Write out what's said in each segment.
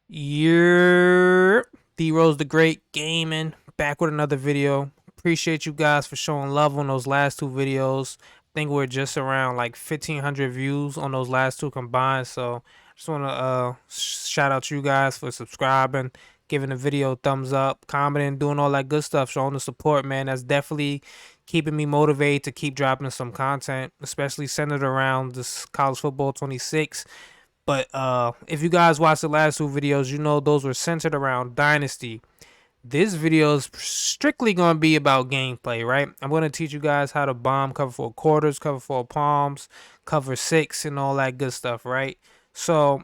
You're D-Rose the Great Gaming back with another video. Appreciate you guys for showing love on those last two videos. I think we're just around like 1,500 views on those last two combined. So just want to shout out to you guys for subscribing, giving the video a thumbs up, commenting, doing all that good stuff, showing the support, man. That's definitely keeping me motivated to keep dropping some content, especially centered around this college football 26. But if you guys watched the last two videos, you know those were centered around Dynasty. This video is strictly going to be about gameplay, right? I'm going to teach you guys how to bomb, cover four quarters, cover four palms, cover six, and all that good stuff, right? So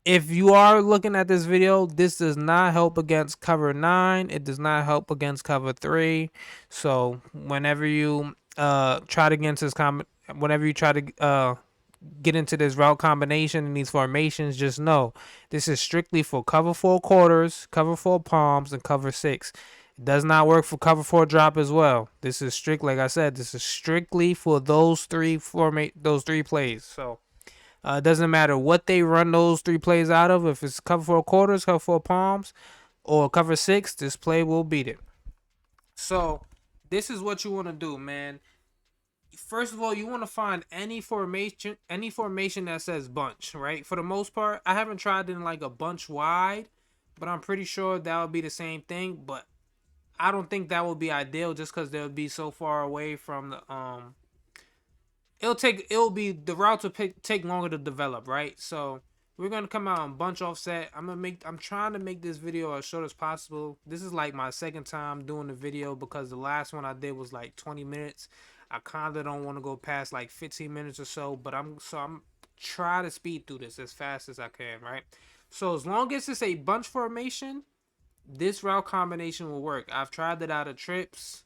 if you are looking at this video, this does not help against cover nine. It does not help against cover three. So whenever you try to get into this whenever you try to get into this route combination and these formations, just know this is strictly for cover four quarters, cover four palms, and cover six. It does not work for cover four drop as well. This is strict, like I said, this is strictly for those three plays. So it doesn't matter what they run those three plays out of. If it's cover four quarters, cover four palms, or cover six, this play will beat it. So this is what you want to do, man. First of all, you want to find any formation that says bunch, right? For the most part, I haven't tried in like a bunch wide, but I'm pretty sure that would be the same thing. But I don't think that would be ideal just because they'll be so far away from the it'll be the routes will take longer to develop, right? So we're gonna come out and bunch offset. I'm trying to make this video as short as possible. This is like my second time doing the video because the last one I did was like 20 minutes. I kinda don't want to go past like 15 minutes or so, but I'm try to speed through this as fast as I can, right? So as long as it's a bunch formation, this route combination will work. I've tried it out of trips,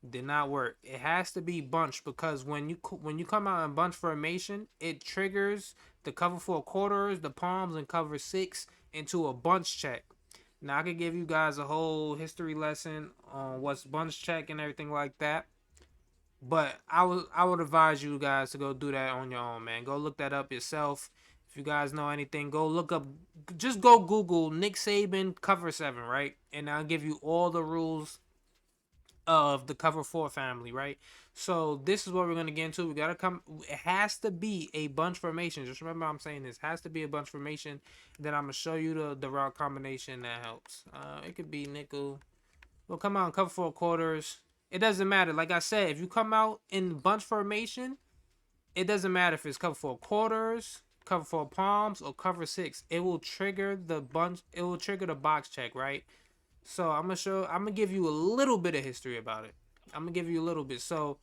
did not work. It has to be bunch because when you come out in bunch formation, it triggers the cover four quarters, the palms, and cover six into a bunch check. Now I could give you guys a whole history lesson on what's bunch check and everything like that. But I would advise you guys to go do that on your own, man. Go look that up yourself. If you guys know anything, go look up. Just go Google Nick Saban cover seven, right? And I'll give you all the rules of the cover four family, right? So this is what we're gonna get into. We gotta come. It has to be a bunch formation. Just remember, I'm saying this has to be a bunch formation. Then I'm gonna show you the route combination that helps. It could be nickel. We'll come out and cover four quarters. It doesn't matter. Like I said, if you come out in bunch formation, it doesn't matter if it's cover four quarters, cover four palms, or cover six. It will trigger the bunch. It will trigger the box check, right? So I'm gonna give you a little bit of history about it. I'm gonna give you a little bit. So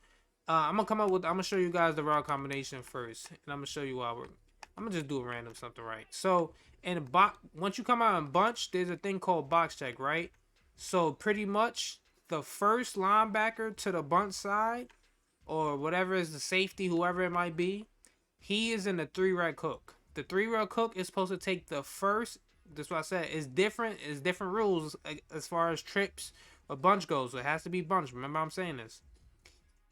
I'm gonna show you guys the route combination first, and I'm gonna show you how we're. I'm gonna just do a random something, right? So in a box, once you come out in bunch, there's a thing called box check, right? So pretty much the first linebacker to the bunch side, or whatever is the safety, whoever it might be, he is in the three rec hook. The three rec hook is supposed to take the first. That's what I said. It's different. It's different rules as far as trips or bunch goes. So it has to be bunch. Remember, I'm saying this.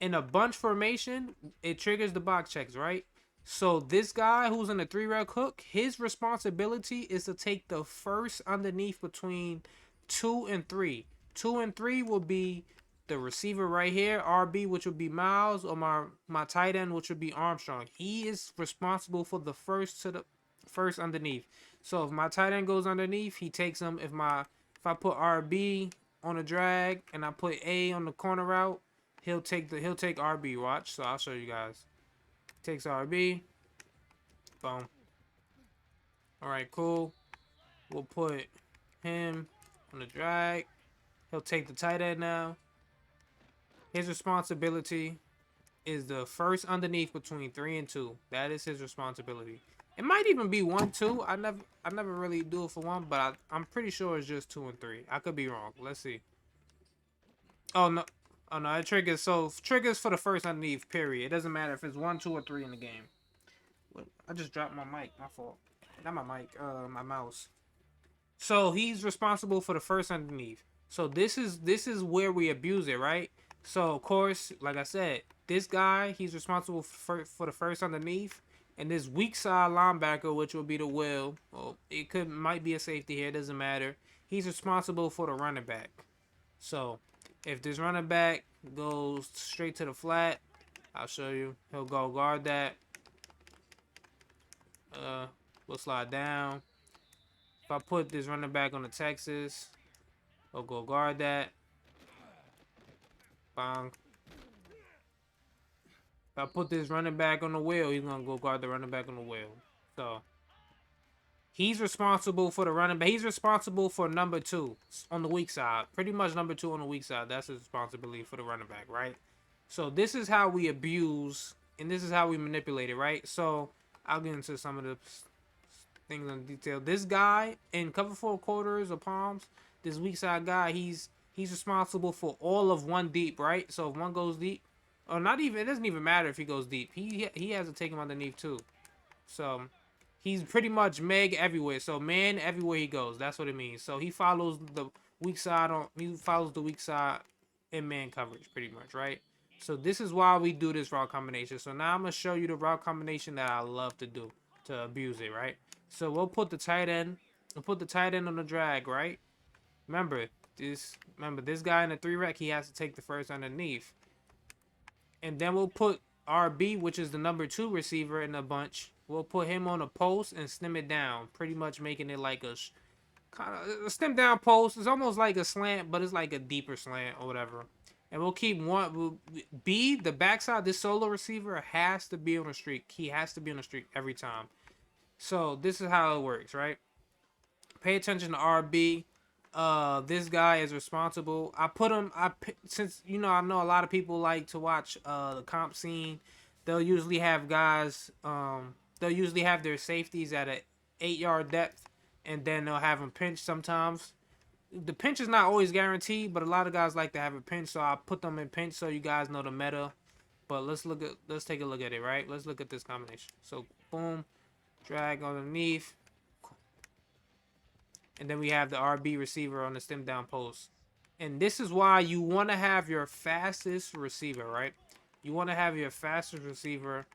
In a bunch formation, it triggers the box checks, right? So this guy who's in the three rec hook, his responsibility is to take the first underneath between 2 and 3. 2 and 3 will be the receiver right here, RB, which would be Miles, or my tight end, which would be Armstrong. He is responsible for the first underneath. So if my tight end goes underneath, he takes him. If I put RB on a drag and I put A on the corner route, he'll take RB. Watch. So I'll show you guys. Takes RB. Boom. All right, cool. We'll put him on the drag. He'll take the tight end now. His responsibility is the first underneath between 3 and 2. That is his responsibility. It might even be 1, 2. I never really do it for one, but I'm pretty sure it's just 2 and 3. I could be wrong. Let's see. Oh no, oh no, it triggers. So triggers for the first underneath. Period. It doesn't matter if it's 1, 2, or 3 in the game. What? I just dropped my mic. My fault. Not my mic. My mouse. So he's responsible for the first underneath. So this is where we abuse it, right? So of course, like I said, this guy he's responsible for the first underneath. And this weak side linebacker, which will be the will, well, it might be a safety here, it doesn't matter. He's responsible for the running back. So if this running back goes straight to the flat, I'll show you. He'll go guard that. We'll slide down. If I put this running back on the Texas, he'll go guard that. Bang. If I put this running back on the wheel, he's gonna go guard the running back on the wheel. So he's responsible for the running back. He's responsible for number 2 on the weak side. Pretty much number 2 on the weak side. That's his responsibility for the running back, right? So this is how we abuse, and this is how we manipulate it, right? So I'll get into some of the things in detail. This guy in cover 4 quarters or palms, this weak side guy, he's responsible for all of one deep, right? So if one goes deep, or not even, it doesn't even matter if he goes deep. He has to take him underneath too. So he's pretty much Meg everywhere. So man everywhere he goes. That's what it means. So he follows the weak side in man coverage pretty much, right? So this is why we do this route combination. So now I'm gonna show you the route combination that I love to do to abuse it, right? So we'll put the tight end. We'll put the tight end on the drag, right? Remember this guy in the 3 rec, he has to take the first underneath. And then we'll put RB, which is the number 2 receiver in the bunch. We'll put him on a post and stem it down, pretty much making it like a kind of a stem down post. It's almost like a slant, but it's like a deeper slant or whatever. And we'll keep the backside. This solo receiver has to be on a streak. He has to be on a streak every time. So this is how it works, right? Pay attention to RB. This guy is responsible. Since I know a lot of people like to watch the comp scene. They'll usually have guys. They'll usually have their safeties at an 8-yard depth, and then they'll have them pinch sometimes. The pinch is not always guaranteed, but a lot of guys like to have a pinch, so I put them in pinch so you guys know the meta. But let's take a look at it, right? Let's look at this combination. So boom, drag underneath. And then we have the RB receiver on the stem down post. And this is why you want to have your fastest receiver, right? You want to have your fastest receiver.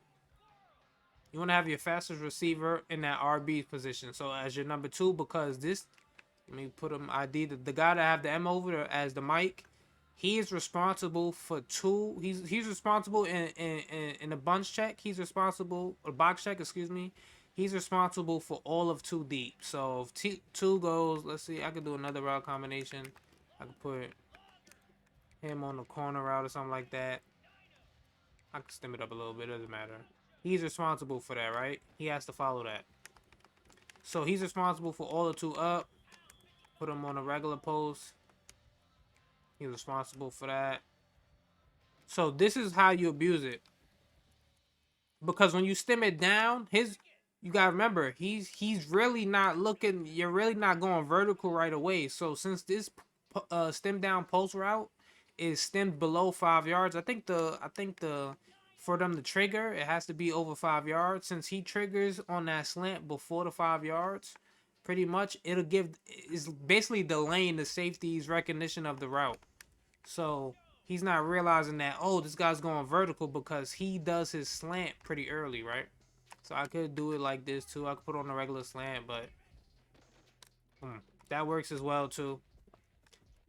You want to have your fastest receiver in that RB position. So as your number 2, because this, let me put him ID. The guy that have the M over there as the mic, he is responsible for 2. He's responsible in a bunch check. He's responsible, or box check, excuse me. He's responsible for all of 2 deep. So if 2 goes, let's see, I could do another route combination. I could put him on the corner route or something like that. I can stem it up a little bit, doesn't matter. He's responsible for that, right? He has to follow that. So he's responsible for all the 2 up. Put him on a regular post. He's responsible for that. So this is how you abuse it. Because when you stem it down, you gotta remember, he's really not looking. You're really not going vertical right away. So since this stem down post route is stemmed below 5 yards, I think the for them to trigger, it has to be over 5 yards. Since he triggers on that slant before the 5 yards, pretty much is basically delaying the safety's recognition of the route. So he's not realizing that, oh, this guy's going vertical, because he does his slant pretty early, right? So I could do it like this too. I could put on a regular slant, but that works as well too.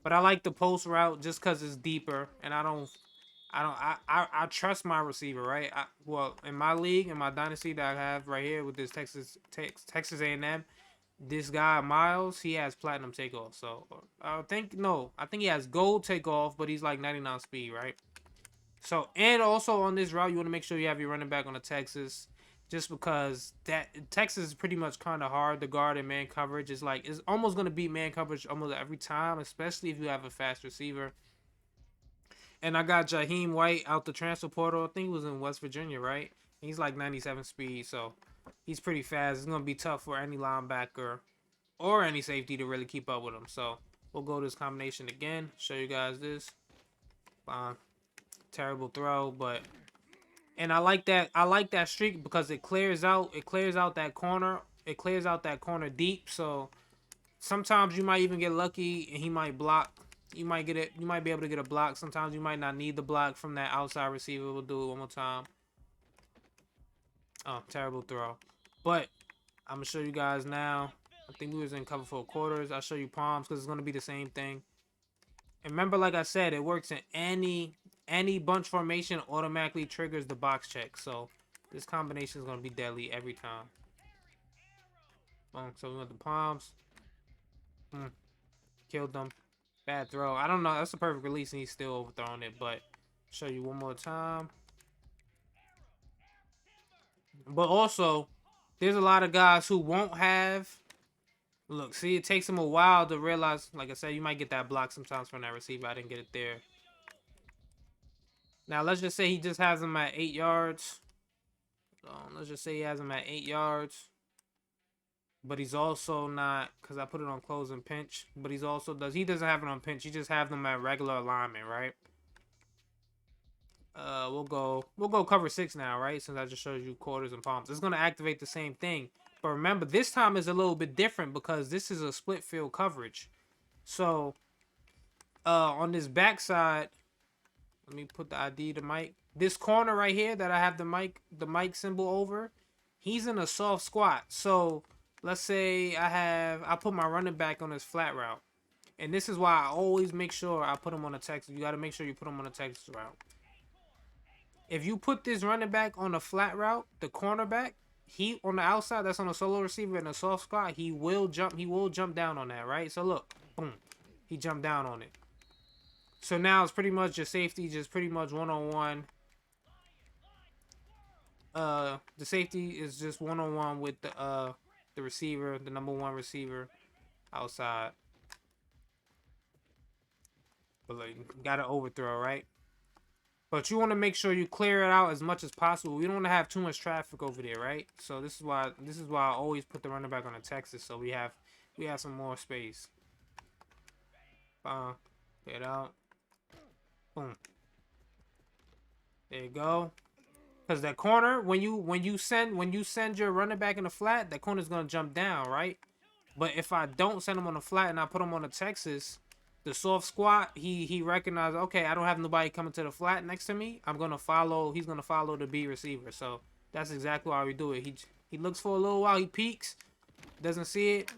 But I like the post route just because it's deeper, and I trust my receiver, right? Well, in my league, in my dynasty that I have right here with this Texas A&M, this guy Miles, he has platinum takeoff. So I think he has gold takeoff, but he's like 99 speed, right? So, and also on this route, you want to make sure you have your running back on the Texas, just because that Texas is pretty much kind of hard to guard in man coverage. It's almost gonna beat man coverage almost every time, especially if you have a fast receiver. And I got Jaheim White out the transfer portal. I think he was in West Virginia, right? He's like 97 speed, so he's pretty fast. It's gonna be tough for any linebacker or any safety to really keep up with him. So we'll go to this combination again. Show you guys this. Terrible throw, but and I like that streak because it clears out that corner. It clears out that corner deep. So sometimes you might even get lucky and he might block. You might be able to get a block. Sometimes you might not need the block from that outside receiver. We'll do it one more time. Oh, terrible throw. But I'm gonna show you guys now. I think we was in cover 4 quarters. I'll show you palms because it's gonna be the same thing. And remember, like I said, it works in any bunch formation. Automatically triggers the box check. So this combination is gonna be deadly every time. Boom. So we went the palms. Killed them. Bad throw. I don't know. That's a perfect release, and he's still overthrowing it. But show you one more time. But also, there's a lot of guys who won't have. Look, see, it takes them a while to realize. Like I said, you might get that block sometimes from that receiver. I didn't get it there. Now, let's just say he just has him at 8 yards. Let's just say he has him at 8 yards. But he's also not, because I put it on close and pinch. But he doesn't have it on pinch. He just have them at regular alignment, right? We'll go cover 6 now, right? Since I just showed you quarters and palms. It's gonna activate the same thing. But remember, this time is a little bit different because this is a split field coverage. So on this backside, let me put the ID to Mike. This corner right here that I have the mic symbol over, he's in a soft squat. So let's say I put my running back on his flat route. And this is why I always make sure I put him on a Texas. You got to make sure you put him on a Texas route. If you put this running back on a flat route, the cornerback, he on the outside, that's on a solo receiver in a soft spot, he will jump down on that, right? So look, boom, he jumped down on it. So now it's pretty much just safety, just pretty much one-on-one. The safety is just one-on-one with the receiver, the number 1 receiver outside. But like, gotta overthrow, right? But you want to make sure you clear it out as much as possible. We don't want to have too much traffic over there, right? So this is why I always put the running back on the Texas, so we have some more space. Get out. Boom. There you go. Because that corner, when you send your running back in the flat, that corner's gonna jump down, right? But if I don't send him on the flat and I put him on the Texas, the soft squat, he recognized, okay, I don't have nobody coming to the flat next to me. He's gonna follow the B receiver. So that's exactly why we do it. He looks for a little while, he peeks, doesn't see it.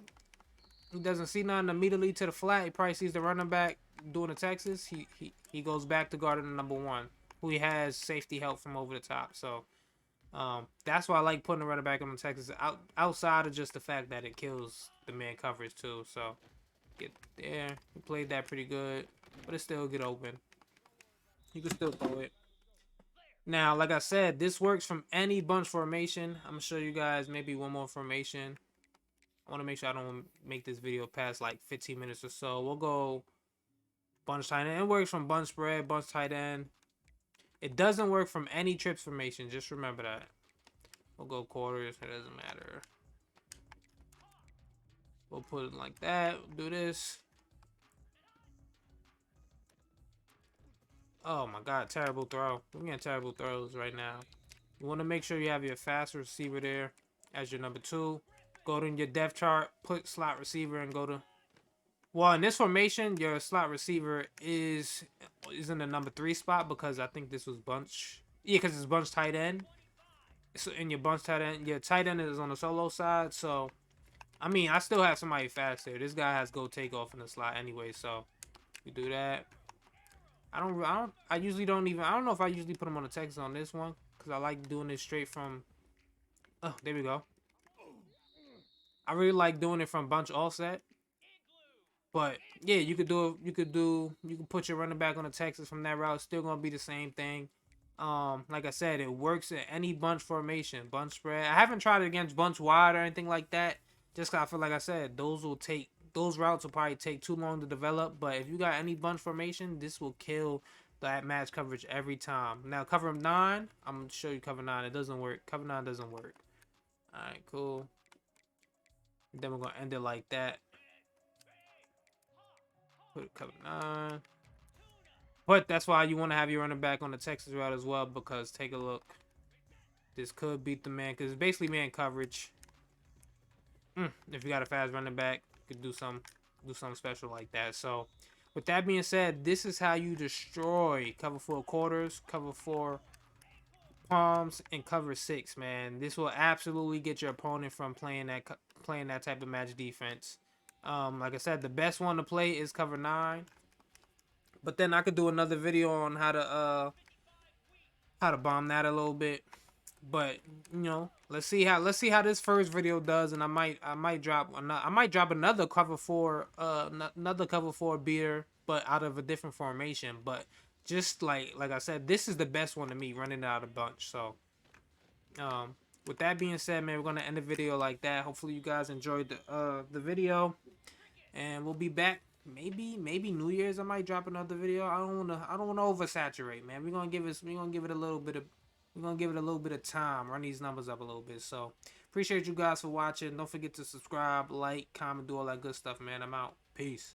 He doesn't see nothing immediately to the flat. He probably sees the running back doing the Texas. He goes back to guarding the number 1, who he has safety help from over the top. So that's why I like putting the running back on the Texas outside of just the fact that it kills the man coverage too. So get there. He played that pretty good, but it still get open. You can still throw it. Now, like I said, this works from any bunch formation. I'm gonna show you guys maybe one more formation. I want to make sure I don't make this video past like 15 minutes or so. We'll go bunch tight end. It works from bunch spread, bunch tight end. It doesn't work from any trips formation. Just remember that. We'll go quarters. It doesn't matter. We'll put it like that. We'll do this. Oh my God, terrible throw. We're getting terrible throws right now. You want to make sure you have your fast receiver there as your number 2. Go to your depth chart, put slot receiver, and go to. Well, in this formation, your slot receiver is in the number 3 spot because I think this was bunch. Yeah, because it's bunch tight end. So in your bunch tight end, your tight end is on the solo side. So, I mean, I still have somebody fast there. This guy has go take off in the slot anyway. So, we do that. I usually don't even. I don't know if I usually put him on the Texas on this one because I like doing it straight from. Oh, there we go. I really like doing it from bunch offset. But yeah, you could put your running back on the Texas from that route. It's still gonna be the same thing. Like I said, it works in any bunch formation, bunch spread. I haven't tried it against bunch wide or anything like that. Just cause I feel like I said, those routes will probably take too long to develop. But if you got any bunch formation, this will kill that match coverage every time. Now cover 9, I'm gonna show you cover 9. It doesn't work. Cover 9 doesn't work. Alright, cool. Then we're gonna end it like that. Put cover 9. But that's why you want to have your running back on the Texas route as well, because take a look. This could beat the man, because it's basically man coverage. If you got a fast running back, you could do something special like that. So, with that being said, this is how you destroy cover 4 quarters, cover 4 palms and cover 6, man. This will absolutely get your opponent from playing that type of match defense. Like I said, the best one to play is cover 9. But then I could do another video on how to bomb that a little bit. But let's see how this first video does, and I might drop another cover 4 another cover 4 beater, but out of a different formation. But just like I said, this is the best one to me, running out a bunch. So um with that being said, man, we're gonna end the video like that. Hopefully you guys enjoyed the video, and we'll be back. Maybe New Year's I might drop another video. I don't wanna oversaturate, man. We're gonna give it a little bit of time. Run these numbers up a little bit. So appreciate you guys for watching. Don't forget to subscribe, like, comment, do all that good stuff, man. I'm out. Peace.